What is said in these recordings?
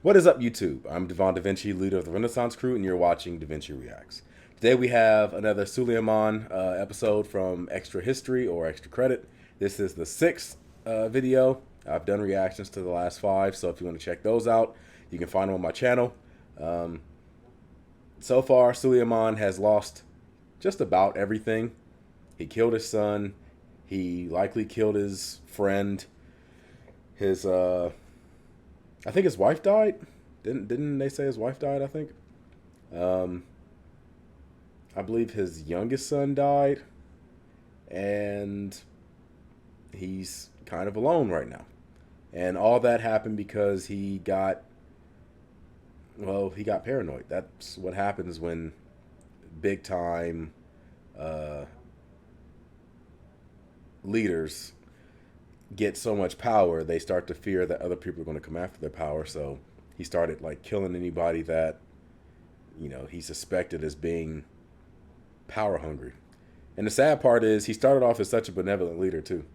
What is up, YouTube? I'm Devon DaVinci, leader of the Renaissance crew, and you're watching DaVinci Reacts. Today we have another Suleiman episode from Extra History or Extra Credit. This is the sixth video. I've done reactions to the last five, so if you want to check those out, you can find them on my channel. So far, Suleiman has lost just about everything. He killed his son. He likely killed his friend. His I think his wife died. Didn't they say his wife died? I think. I believe his youngest son died, and he's kind of alone right now. And all that happened because he got paranoid. That's what happens when big time leaders get so much power. They start to fear that other people are going to come after their power. So he started like killing anybody that he suspected as being power hungry. And the sad part is he started off as such a benevolent leader too.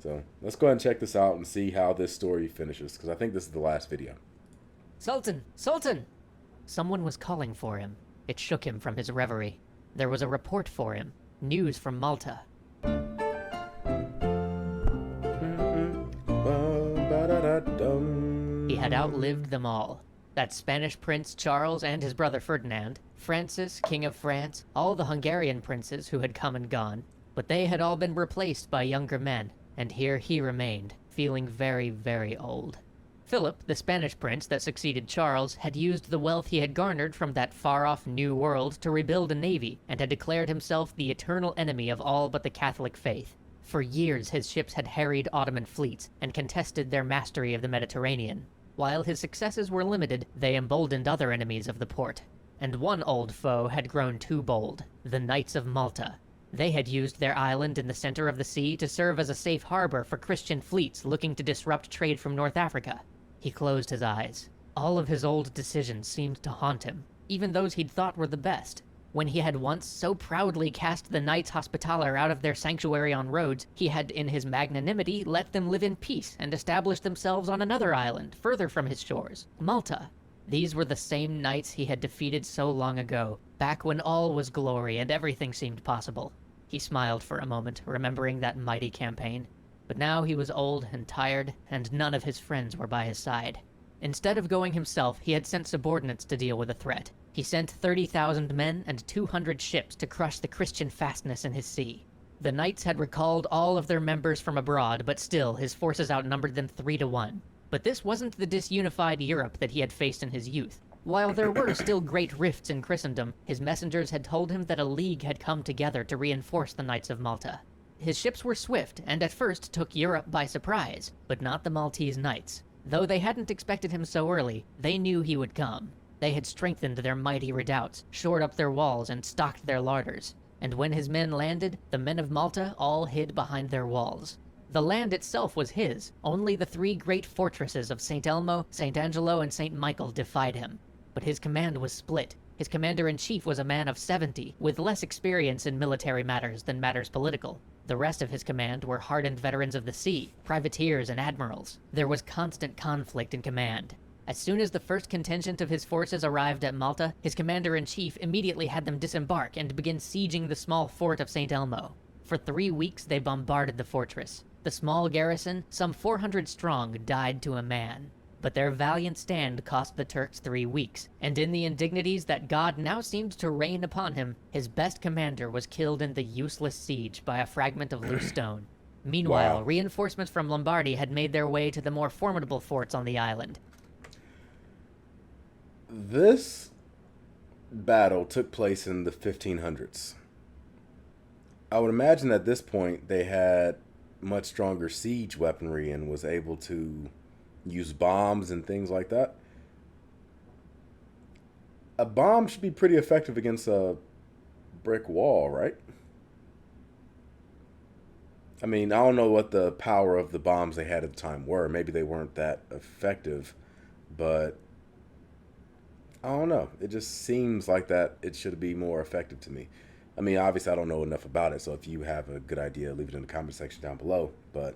So let's go ahead and check this out and see how this story finishes, because I think this is the last video. Sultan! Sultan! Someone was calling for him. It shook him from his reverie. There was a report for him. News from Malta. He had outlived them all. That Spanish Prince Charles and his brother Ferdinand, Francis, King of France, all the Hungarian princes who had come and gone. But they had all been replaced by younger men, and here he remained, feeling very, very old. Philip, the Spanish prince that succeeded Charles, had used the wealth he had garnered from that far-off New World to rebuild a navy, and had declared himself the eternal enemy of all but the Catholic faith. For years his ships had harried Ottoman fleets, and contested their mastery of the Mediterranean. While his successes were limited, they emboldened other enemies of the port. And one old foe had grown too bold, the Knights of Malta. They had used their island in the center of the sea to serve as a safe harbor for Christian fleets looking to disrupt trade from North Africa. He closed his eyes. All of his old decisions seemed to haunt him, even those he'd thought were the best. When he had once so proudly cast the Knights Hospitaller out of their sanctuary on Rhodes, he had in his magnanimity let them live in peace and establish themselves on another island, further from his shores, Malta. These were the same knights he had defeated so long ago, back when all was glory and everything seemed possible. He smiled for a moment, remembering that mighty campaign. But now he was old and tired, and none of his friends were by his side. Instead of going himself, he had sent subordinates to deal with the threat. He sent 30,000 men and 200 ships to crush the Christian fastness in his sea. The knights had recalled all of their members from abroad, but still his forces outnumbered them 3-1. But this wasn't the disunified Europe that he had faced in his youth. While there were still great rifts in Christendom, his messengers had told him that a league had come together to reinforce the Knights of Malta. His ships were swift, and at first took Europe by surprise, but not the Maltese knights. Though they hadn't expected him so early, they knew he would come. They had strengthened their mighty redoubts, shored up their walls, and stocked their larders. And when his men landed, the men of Malta all hid behind their walls. The land itself was his. Only the three great fortresses of St. Elmo, St. Angelo, and St. Michael defied him. But his command was split. His commander-in-chief was a man of 70, with less experience in military matters than matters political. The rest of his command were hardened veterans of the sea, privateers and admirals. There was constant conflict in command. As soon as the first contingent of his forces arrived at Malta, his commander-in-chief immediately had them disembark and begin sieging the small fort of St. Elmo. For 3 weeks they bombarded the fortress. The small garrison, some 400 strong, died to a man. But their valiant stand cost the Turks 3 weeks, and in the indignities that God now seemed to rain upon him, his best commander was killed in the useless siege by a fragment of loose stone. Meanwhile, reinforcements from Lombardy had made their way to the more formidable forts on the island. This battle took place in the 1500s. I would imagine at this point they had much stronger siege weaponry and was able to use bombs and things like that. A bomb should be pretty effective against a brick wall, right? I mean, I don't know what the power of the bombs they had at the time were. Maybe they weren't that effective, but I don't know. It just seems like that it should be more effective to me. I mean, obviously I don't know enough about it, so if you have a good idea, leave it in the comment section down below, but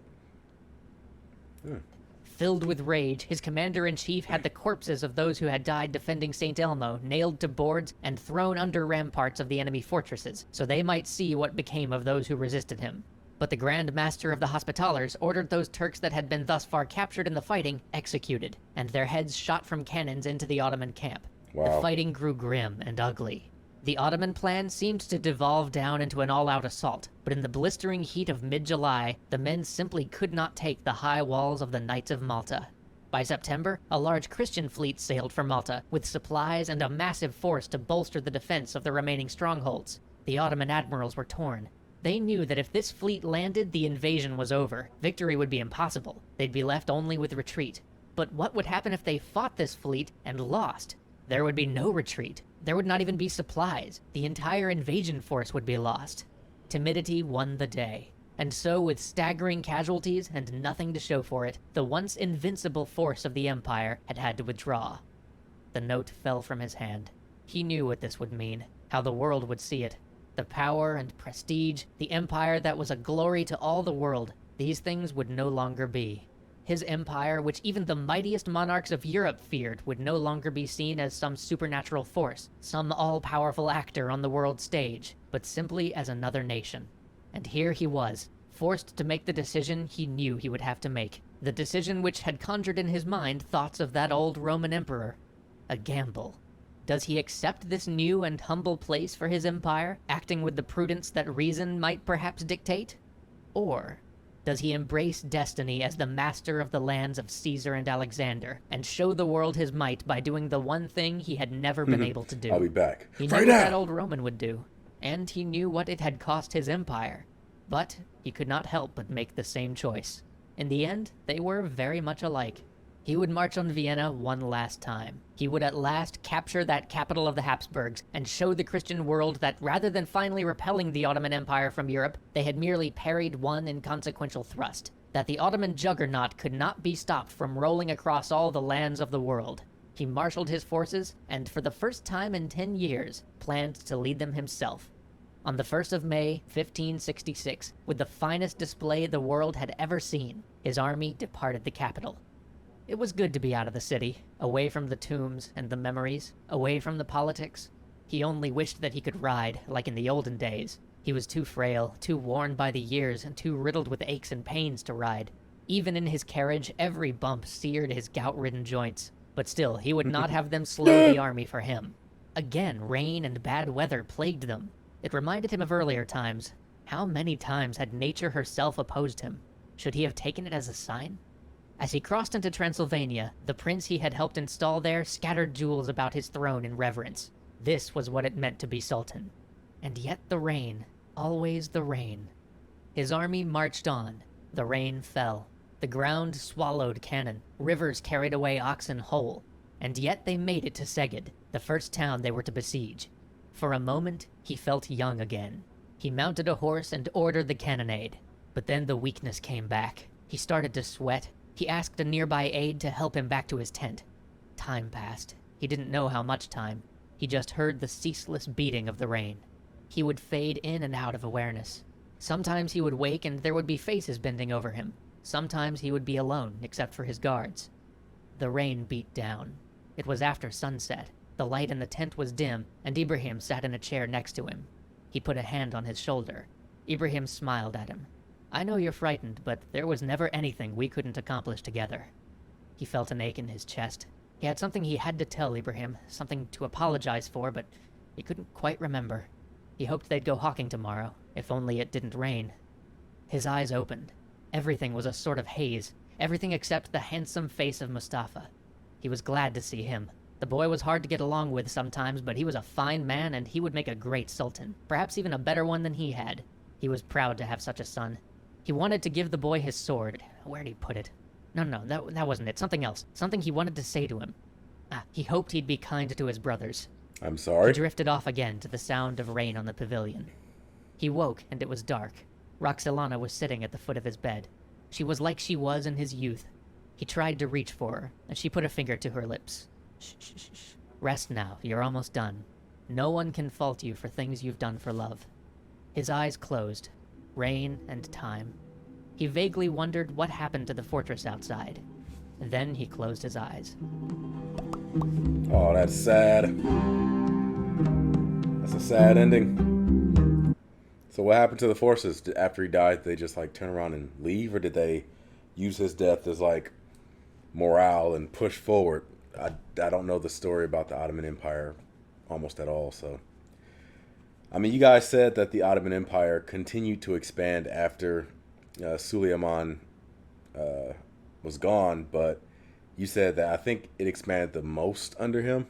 Filled with rage, his commander-in-chief had the corpses of those who had died defending St. Elmo nailed to boards and thrown under ramparts of the enemy fortresses, so they might see what became of those who resisted him. But the Grand Master of the Hospitallers ordered those Turks that had been thus far captured in the fighting executed, and their heads shot from cannons into the Ottoman camp. Wow. The fighting grew grim and ugly. The Ottoman plan seemed to devolve down into an all-out assault, but in the blistering heat of mid-July, the men simply could not take the high walls of the Knights of Malta. By September, a large Christian fleet sailed for Malta, with supplies and a massive force to bolster the defense of the remaining strongholds. The Ottoman admirals were torn. They knew that if this fleet landed, the invasion was over. Victory would be impossible. They'd be left only with retreat. But what would happen if they fought this fleet and lost? There would be no retreat. There would not even be supplies. The entire invasion force would be lost. Timidity won the day. And so, with staggering casualties and nothing to show for it, the once invincible force of the Empire had had to withdraw. The note fell from his hand. He knew what this would mean, how the world would see it. The power and prestige, the empire that was a glory to all the world, these things would no longer be. His empire, which even the mightiest monarchs of Europe feared, would no longer be seen as some supernatural force, some all-powerful actor on the world stage, but simply as another nation. And here he was, forced to make the decision he knew he would have to make. The decision which had conjured in his mind thoughts of that old Roman emperor. A gamble. Does he accept this new and humble place for his empire, acting with the prudence that reason might perhaps dictate? Or does he embrace destiny as the master of the lands of Caesar and Alexander, and show the world his might by doing the one thing he had never been able to do? I'll be back. He knew what that old Roman would do, and he knew what it had cost his empire. But he could not help but make the same choice. In the end, they were very much alike. He would march on Vienna one last time. He would at last capture that capital of the Habsburgs and show the Christian world that rather than finally repelling the Ottoman Empire from Europe, they had merely parried one inconsequential thrust. That the Ottoman juggernaut could not be stopped from rolling across all the lands of the world. He marshaled his forces and, for the first time in 10 years, planned to lead them himself. On the 1st of May, 1566, with the finest display the world had ever seen, his army departed the capital. It was good to be out of the city, away from the tombs and the memories, away from the politics. He only wished that he could ride, like in the olden days. He was too frail, too worn by the years, and too riddled with aches and pains to ride. Even in his carriage, every bump seared his gout-ridden joints. But still, he would not have them slow the army for him. Again, rain and bad weather plagued them. It reminded him of earlier times. How many times had nature herself opposed him? Should he have taken it as a sign? As he crossed into Transylvania, the prince he had helped install there scattered jewels about his throne in reverence. This was what it meant to be Sultan. And yet the rain, always the rain. His army marched on. The rain fell. The ground swallowed cannon. Rivers carried away oxen whole. And yet they made it to Szeged, the first town they were to besiege. For a moment, he felt young again. He mounted a horse and ordered the cannonade. But then the weakness came back. He started to sweat. He asked a nearby aide to help him back to his tent. Time passed. He didn't know how much time. He just heard the ceaseless beating of the rain. He would fade in and out of awareness. Sometimes he would wake and there would be faces bending over him. Sometimes he would be alone, except for his guards. The rain beat down. It was after sunset. The light in the tent was dim, and Ibrahim sat in a chair next to him. He put a hand on his shoulder. Ibrahim smiled at him. "I know you're frightened, but there was never anything we couldn't accomplish together." He felt an ache in his chest. He had something he had to tell Ibrahim, something to apologize for, but he couldn't quite remember. He hoped they'd go hawking tomorrow, if only it didn't rain. His eyes opened. Everything was a sort of haze, everything except the handsome face of Mustafa. He was glad to see him. The boy was hard to get along with sometimes, but he was a fine man and he would make a great sultan, perhaps even a better one than he had. He was proud to have such a son. He wanted to give the boy his sword. Where'd he put it? No, that wasn't it. Something else. Something he wanted to say to him. He hoped he'd be kind to his brothers. I'm sorry? He drifted off again to the sound of rain on the pavilion. He woke, and it was dark. Roxolana was sitting at the foot of his bed. She was like she was in his youth. He tried to reach for her, and she put a finger to her lips. Shh. Rest now. You're almost done. No one can fault you for things you've done for love. His eyes closed. Rain and time. He vaguely wondered what happened to the fortress outside. Then he closed his eyes. Oh, that's sad. That's a sad ending. So what happened to the forces after he died? Did they just like turn around and leave, or did they use his death as like morale and push forward? I don't know the story about the Ottoman Empire almost at all. So, I mean, you guys said that the Ottoman Empire continued to expand after Suleiman was gone, but you said that I think it expanded the most under him.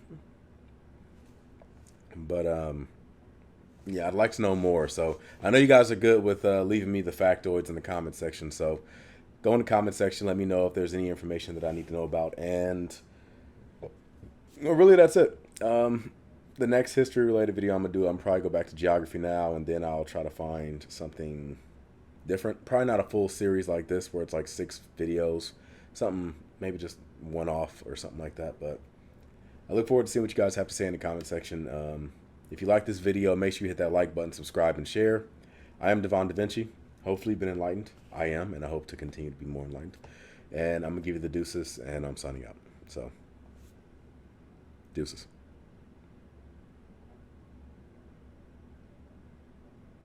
But yeah, I'd like to know more. So I know you guys are good with leaving me the factoids in the comment section. So go in the comment section, let me know if there's any information that I need to know about. And well, really, that's it. The next history related video I'm gonna do, I'm probably go back to geography now, and then I'll try to find something different. Probably not a full series like this where it's like 6 videos. Something maybe just one off or something like that. But I look forward to seeing what you guys have to say in the comment section. If you like this video, make sure you hit that like button, subscribe, and share. I am Devon DaVinci. Hopefully you've been enlightened. I am, and I hope to continue to be more enlightened. And I'm going to give you the deuces, and I'm signing out. So, deuces.